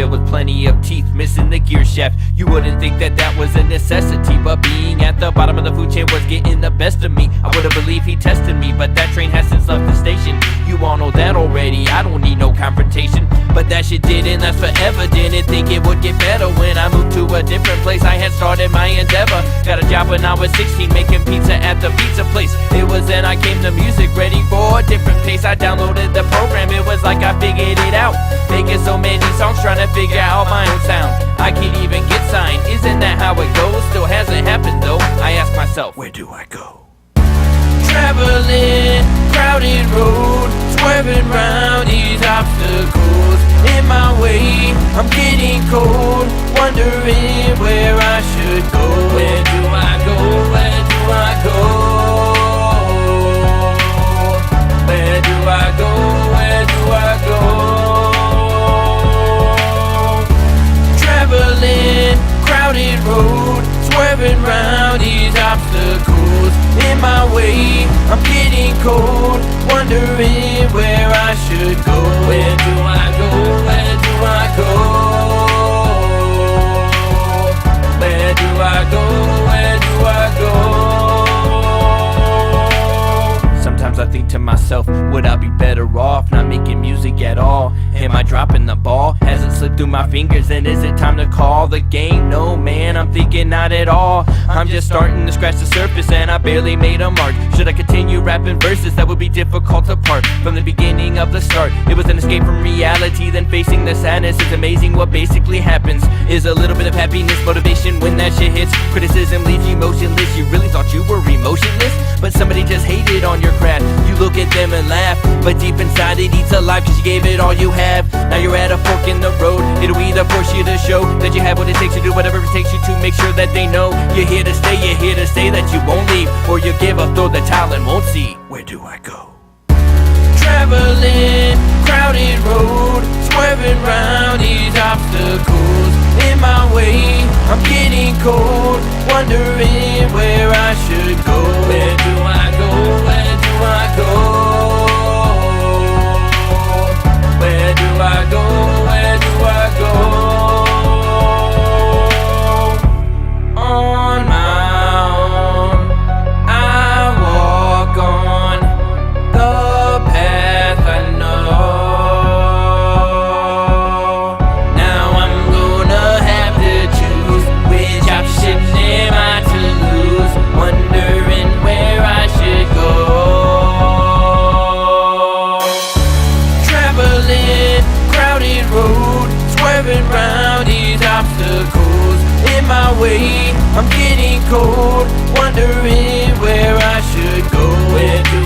there was plenty of teeth missing the gear shaft. You wouldn't think that that was a necessity, but being at the bottom of the food chain was getting the best of me. I would've believed he tested me, but that train has since left the station. You all know that already, I don't need no confrontation. But that shit didn't last forever. Didn't think it would get better when I moved to a different place. I had started my endeavor. Got a job when I was 16, making pizza at the pizza place. It was then I came to music, ready for a different pace. I downloaded the program, it was like I figured it out. Making so many songs, trying to figure out my own sound. I can't even get signed, isn't that how it goes? Still hasn't happened though. I ask myself, where do I go? Traveling, crowded road, swerving round these obstacles in my way. I'm getting cold, wondering where I should go. Where do I go? Where do I go? Where do I go? Where do I go? Traveling, crowded road, swerving round these obstacles in my way. I'm getting cold, wondering where I should go. Where do I go? Where do I go? Where do I go? Where do I go? Sometimes I think to myself, would I be better off not making music at all? Am I dropping the ball? Has it slipped through my fingers and is it time to call the game? No man, I'm thinking not at all. I'm just starting to scratch the surface and I barely made a mark. Should I continue rapping verses? That would be difficult to part from the beginning of the start. It was an escape from reality, then facing the sadness. It's amazing what basically happens is a little bit of happiness, motivation when that shit hits. Criticism leaves you motionless. You really thought you were emotionless, but somebody just hated on your craft. You look at them and laugh, but deep inside it eats alive, cause you gave it all you have. Now you're at a fork in the road. It'll either force you to show that you have what it takes to do whatever it takes you to make sure that they know you're here to stay. You're here to say that you won't leave, or you give up, throw the towel and won't see. Where do I go? Traveling, crowded road, swerving round these obstacles in my way. I'm getting cold, wondering where I should go. Where do I go? Where do I go? Where do I go? Where do I go? On my own, I walk on the path I know. Now I'm gonna have to choose which option am I to lose, wondering where I should go. Traveling, crowded road, swerving round these obstacles in my way. I'm getting cold, wondering where I should go. Where do